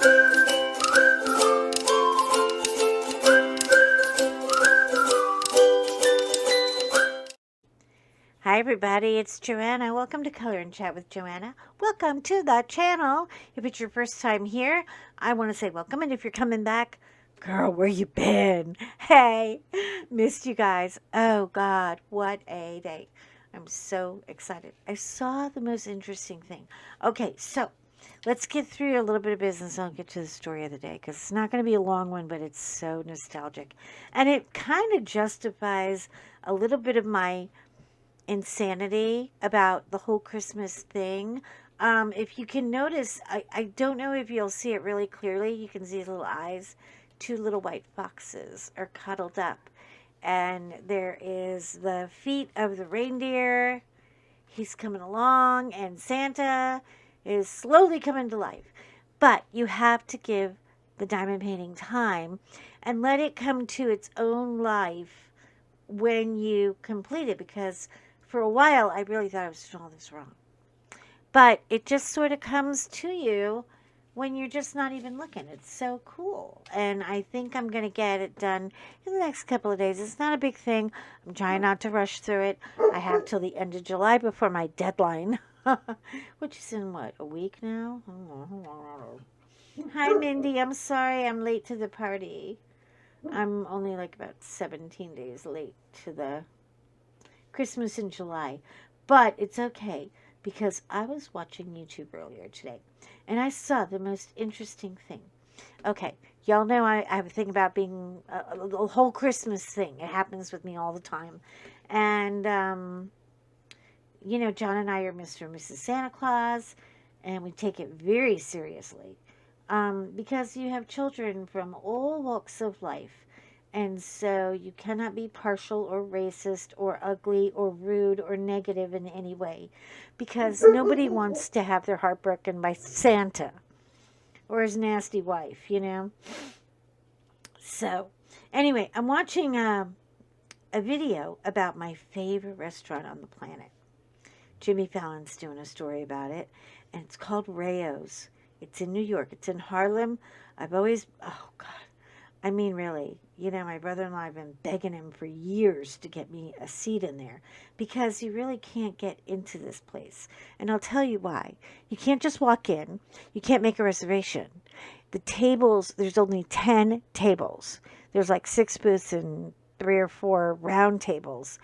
Hi everybody, it's Joanna. Welcome to Color and Chat with Joanna. Welcome to the channel. If it's your first time here, I want to say welcome. And if you're coming back, girl, where you been? Hey, missed you guys. Oh God, what a day. I'm so excited. I saw the most interesting thing. Okay, so let's get through a little bit of business. I'll get to the story of the day because it's not going to be a long one, but it's so nostalgic. And it kind of justifies a little bit of my insanity about the whole Christmas thing. If you can notice, I don't know if you'll see it really clearly. You can see his little eyes. Two little white foxes are cuddled up. And there is the feet of the reindeer. He's coming along, and Santa is slowly coming to life. But you have to give the diamond painting time and let it come to its own life when you complete it, because for a while I really thought I was doing all this wrong. But it just sort of comes to you when you're just not even looking. It's so cool. And I think I'm going to get it done in the next couple of days. It's not a big thing. I'm trying not to rush through it. I have till the end of July before my deadline, which is in what, a week now? Hi, Mindy. I'm sorry I'm late to the party. I'm only like about 17 days late to the Christmas in July. But it's okay because I was watching YouTube earlier today and I saw the most interesting thing. Okay, y'all know I have a thing about being a whole Christmas thing. It happens with me all the time. And, John and I are Mr. and Mrs. Santa Claus, and we take it very seriously because you have children from all walks of life. And so you cannot be partial or racist or ugly or rude or negative in any way, because nobody wants to have their heart broken by Santa or his nasty wife. So anyway, I'm watching a video about my favorite restaurant on the planet. Jimmy Fallon's doing a story about it, and it's called Rayo's. It's in New York. It's in Harlem. Oh God, I mean, really, my brother-in-law, I've been begging him for years to get me a seat in there because you really can't get into this place. And I'll tell you why. You can't just walk in. You can't make a reservation. The tables, there's only 10 tables. There's like 6 booths and 3 or 4 round tables.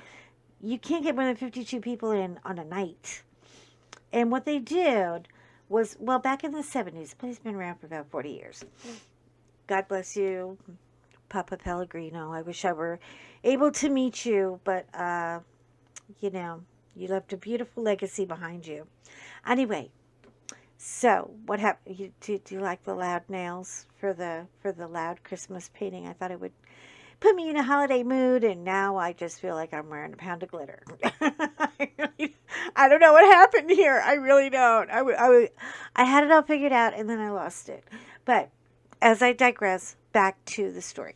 You can't get more than 52 people in on a night. And what they did was, well, back in the 70s, the place has been around for about 40 years. God bless you, Papa Pellegrino. I wish I were able to meet you, but, you left a beautiful legacy behind you. Anyway, so what happened? Do you like the loud nails for the loud Christmas painting? I thought it would put me in a holiday mood, and now I just feel like I'm wearing a pound of glitter. I don't know what happened here. I really don't. I had it all figured out, and then I lost it. But as I digress, back to the story.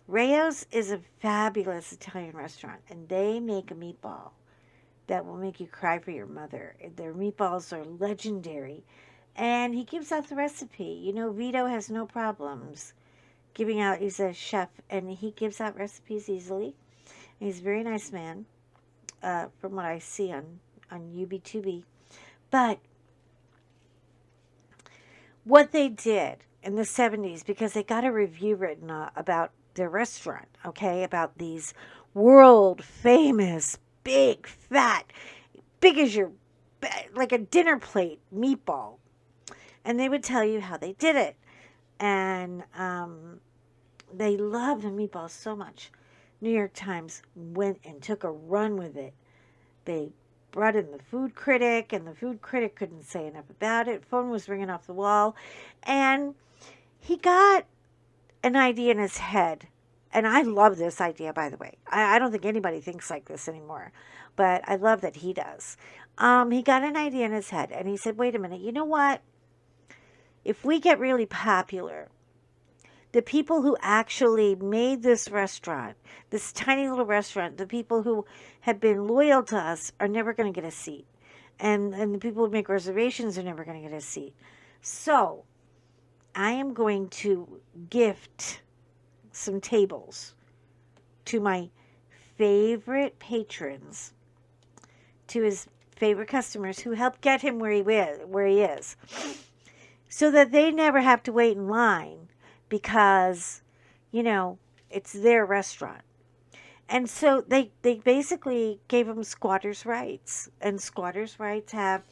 Rayo's is a fabulous Italian restaurant, and they make a meatball that will make you cry for your mother. Their meatballs are legendary, and he gives out the recipe. Vito has no problems giving out. He's a chef, and he gives out recipes easily. And he's a very nice man, from what I see on UB2B. But what they did in the 70s, because they got a review written about their restaurant, okay, about these world famous, big, fat, big as like a dinner plate meatball. And they would tell you how they did it. And they love the meatballs so much. New York Times went and took a run with it. They brought in the food critic, and the food critic couldn't say enough about it. Phone was ringing off the wall. And he got an idea in his head. And I love this idea, by the way. I don't think anybody thinks like this anymore. But I love that he does. He got an idea in his head, and he said, wait a minute, you know what? If we get really popular, the people who actually made this restaurant, this tiny little restaurant, the people who have been loyal to us are never going to get a seat. And the people who make reservations are never going to get a seat. So I am going to gift some tables to my favorite patrons, to his favorite customers who helped get him where he is, so that they never have to wait in line because, you know, it's their restaurant. And so they basically gave him squatters' rights, and squatters' rights have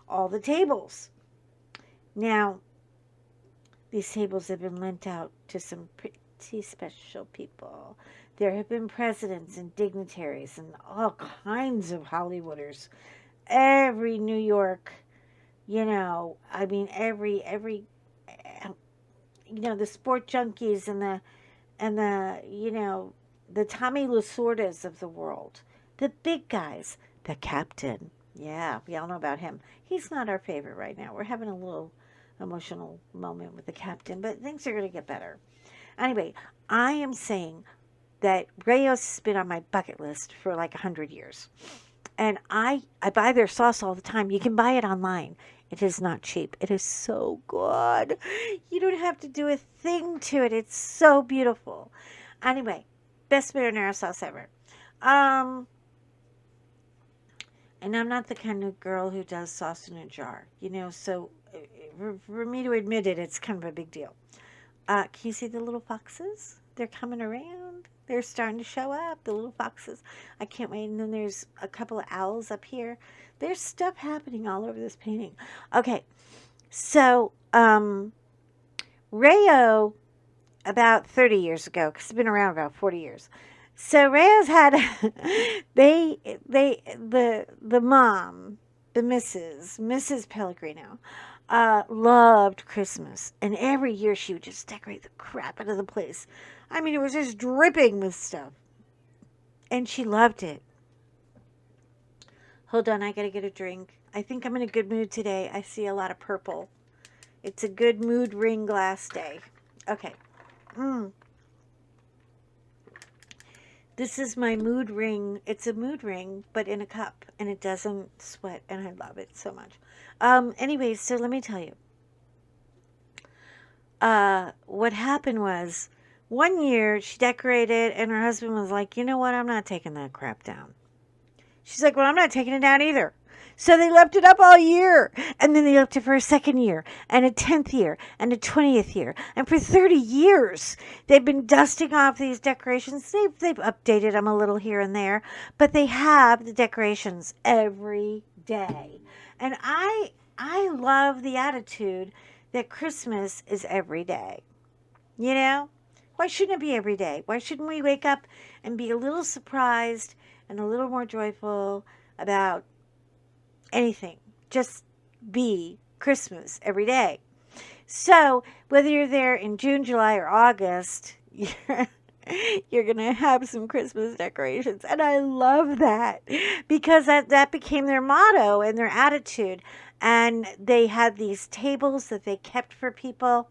all the tables. Now, these tables have been lent out to some pretty special people. There have been presidents and dignitaries and all kinds of Hollywooders. Every New York, I mean, every, the sport junkies and the Tommy Lasordas of the world, the big guys, the captain. Yeah, we all know about him. He's not our favorite right now. We're having a little emotional moment with the captain, but things are going to get better. Anyway, I am saying that Rayos has been on my bucket list for like 100 years. And I buy their sauce all the time. You can buy it online. It is not cheap. It is so good. You don't have to do a thing to it. It's so beautiful. Anyway, best marinara sauce ever. Um, and I'm not the kind of girl who does sauce in a jar, so for me to admit it, it's kind of a big deal. Can you see the little foxes? They're coming around. They're starting to show up, the little foxes. I can't wait. And then there's a couple of owls up here. There's stuff happening all over this painting. Okay, so Rayo, about 30 years ago, because it's been around about 40 years. So Rayo's had the mom, the Mrs. Pellegrino, loved Christmas, and every year she would just decorate the crap out of the place. I mean, it was just dripping with stuff, and she loved it. Hold on, I gotta get a drink. I think I'm in a good mood today. I see a lot of purple. It's a good mood ring glass day. Okay. This is my mood ring. It's a mood ring, but in a cup, and it doesn't sweat, and I love it so much. Anyways, so let me tell you. What happened was, one year she decorated, and her husband was like, you know what? I'm not taking that crap down. She's like, well, I'm not taking it down either. So they left it up all year. And then they left it for a second year and a 10th year and a 20th year. And for 30 years, they've been dusting off these decorations. They've updated them a little here and there, but they have the decorations every day. And I love the attitude that Christmas is every day. You know? Why shouldn't it be every day? Why shouldn't we wake up and be a little surprised and a little more joyful about anything? Just be Christmas every day. So whether you're there in June, July, or August, you're going to have some Christmas decorations. And I love that because that became their motto and their attitude. And they had these tables that they kept for people.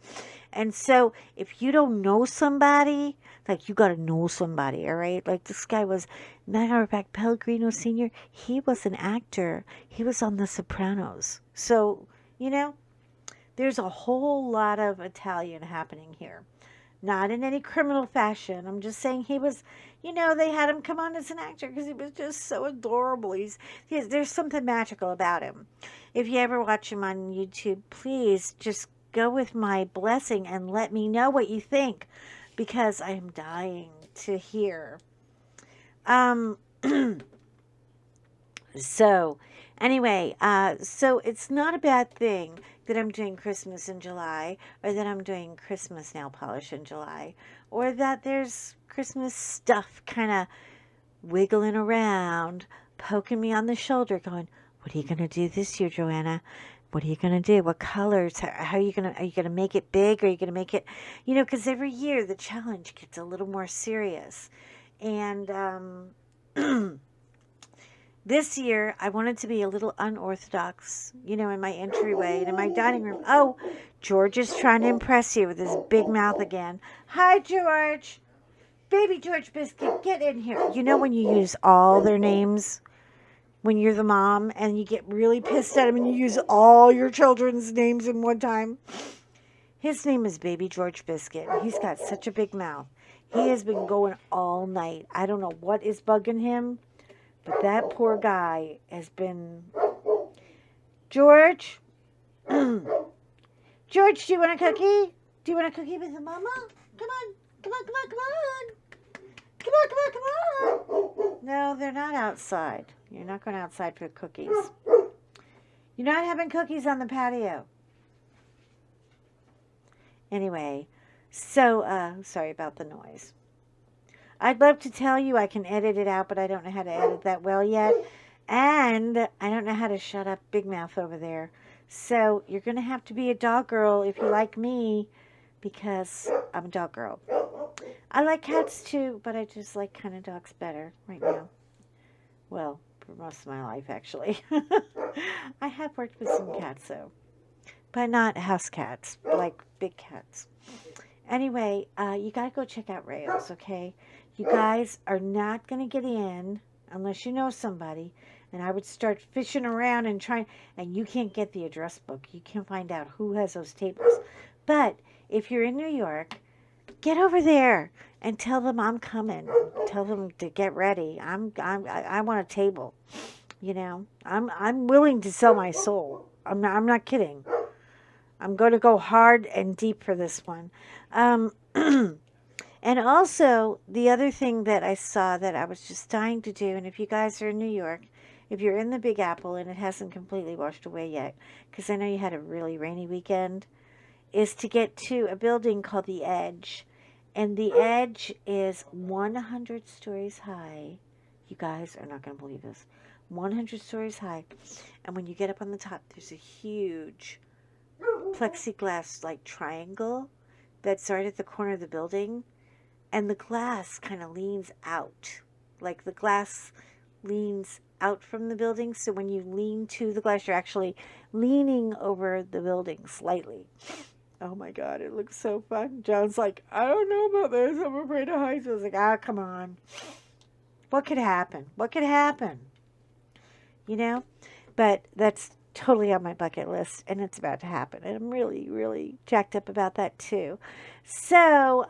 And so if you don't know somebody, like you got to know somebody, all right? Like this guy was, matter of fact, Pellegrino Sr., he was an actor. He was on The Sopranos. So, there's a whole lot of Italian happening here. Not in any criminal fashion. I'm just saying he was, they had him come on as an actor because he was just so adorable. There's something magical about him. If you ever watch him on YouTube, please just go with my blessing and let me know what you think because I am dying to hear. So anyway, so it's not a bad thing that I'm doing Christmas in July, or that I'm doing Christmas nail polish in July, or that there's Christmas stuff kind of wiggling around, poking me on the shoulder, going, "What are you gonna do this year, Joanna? What are you gonna do? What colors? How are you gonna make it big? Or are you gonna make it, because every year the challenge gets a little more serious, and this year, I wanted to be a little unorthodox, in my entryway and in my dining room. Oh, George is trying to impress you with his big mouth again. Hi, George. Baby George Biscuit, get in here. You know when you use all their names when you're the mom and you get really pissed at them and you use all your children's names in one time? His name is Baby George Biscuit. He's got such a big mouth. He has been going all night. I don't know what is bugging him, but that poor guy has been... George? George, do you want a cookie? Do you want a cookie with the mama? Come on. Come on, come on, come on. Come on, come on, come on. No, they're not outside. You're not going outside for cookies. You're not having cookies on the patio. Anyway, so, sorry about the noise. I'd love to tell you I can edit it out, but I don't know how to edit that well yet. And I don't know how to shut up Big Mouth over there. So you're going to have to be a dog girl if you like me, because I'm a dog girl. I like cats too, but I just like kind of dogs better right now. Well, for most of my life, actually. I have worked with some cats, though. But not house cats, like big cats. Anyway, you got to go check out Rails, okay? You guys are not going to get in unless you know somebody. And I would start fishing around and trying, and you can't get the address book. You can't find out who has those tables. But if you're in New York, get over there and tell them I'm coming. Tell them to get ready. I want a table. You know, I'm willing to sell my soul. I'm not kidding. I'm going to go hard and deep for this one. And also, the other thing that I saw that I was just dying to do, and if you guys are in New York, if you're in the Big Apple and it hasn't completely washed away yet, because I know you had a really rainy weekend, is to get to a building called The Edge. And The Edge is 100 stories high. You guys are not going to believe this. 100 stories high. And when you get up on the top, there's a huge plexiglass like triangle that's right at the corner of the building, and the glass kind of leans out, like the glass leans out from the building, so when you lean to the glass, you're actually leaning over the building slightly. Oh my god, it looks so fun. John's like, I don't know about this, I'm afraid of heights. I was like, come on, what could happen? You know? But that's totally on my bucket list, and it's about to happen, and I'm really, really jacked up about that too. So,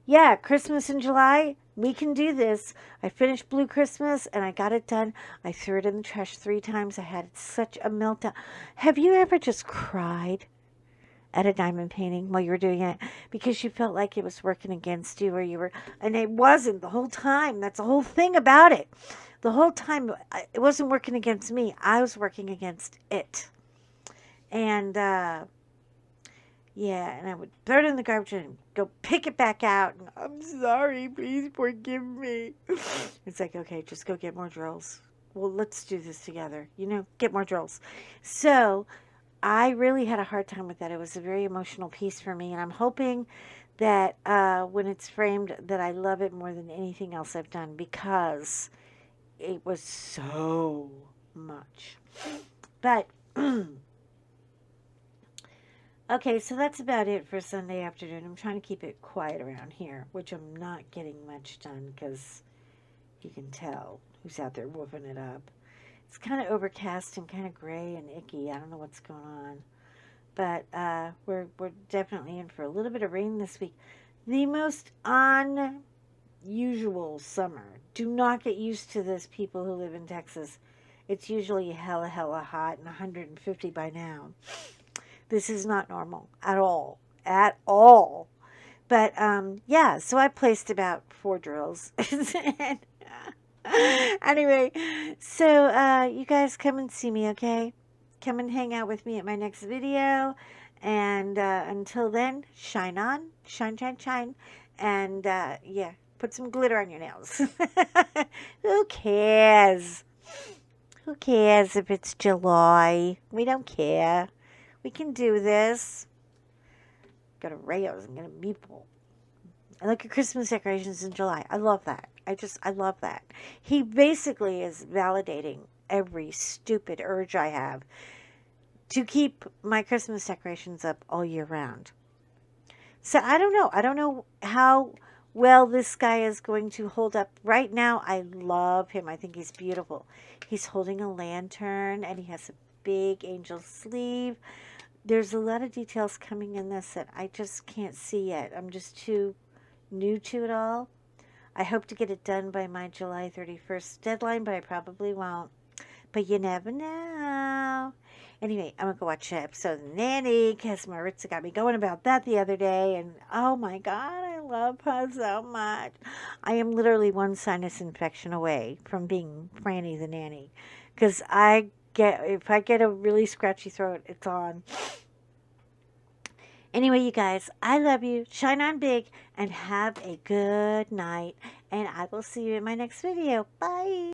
yeah, Christmas in July, we can do this. I finished Blue Christmas, and I got it done. I threw it in the trash 3 times. I had such a meltdown. Have you ever just cried at a diamond painting while you were doing it because you felt like it was working against you, or you were, and it wasn't the whole time? That's the whole thing about it. The whole time, it wasn't working against me. I was working against it. And, yeah, and I would throw it in the garbage and go pick it back out. And, I'm sorry, please forgive me. It's like, okay, just go get more drills. Well, let's do this together. You know, get more drills. So, I really had a hard time with that. It was a very emotional piece for me. And I'm hoping that when it's framed, that I love it more than anything else I've done, because it was so much. But, okay, so that's about it for Sunday afternoon. I'm trying to keep it quiet around here, which I'm not getting much done, because you can tell who's out there woofing it up. It's kind of overcast and kind of gray and icky. I don't know what's going on. But we're definitely in for a little bit of rain this week. The most unusual summer. Do not get used to this, people who live in Texas. It's usually hella hot and 150 by now. This is not normal at all. At all. But, yeah, so I placed about 4 drills. Anyway, so you guys come and see me, okay? Come and hang out with me at my next video. And until then, shine on. Shine, shine, shine. And, yeah, put some glitter on your nails. Who cares? Who cares if it's July? We don't care. We can do this. Got a Rayo's and got a meatball. I look at Christmas decorations in July. I love that. I love that. He basically is validating every stupid urge I have to keep my Christmas decorations up all year round. So I don't know. I don't know how well this guy is going to hold up. Right now, I love him. I think he's beautiful. He's holding a lantern, and he has a big angel sleeve. there's a lot of details coming in this that I just can't see yet. I'm just too new to it all. I hope to get it done by my July 31st deadline, but I probably won't. But you never know. Anyway, I'm going to go watch an episode of Nanny because Maritza got me going about that the other day. And oh my God, I love her so much. I am literally one sinus infection away from being Franny the Nanny. Because if I get a really scratchy throat, it's on. Anyway, you guys, I love you. Shine on big and have a good night. And I will see you in my next video. Bye.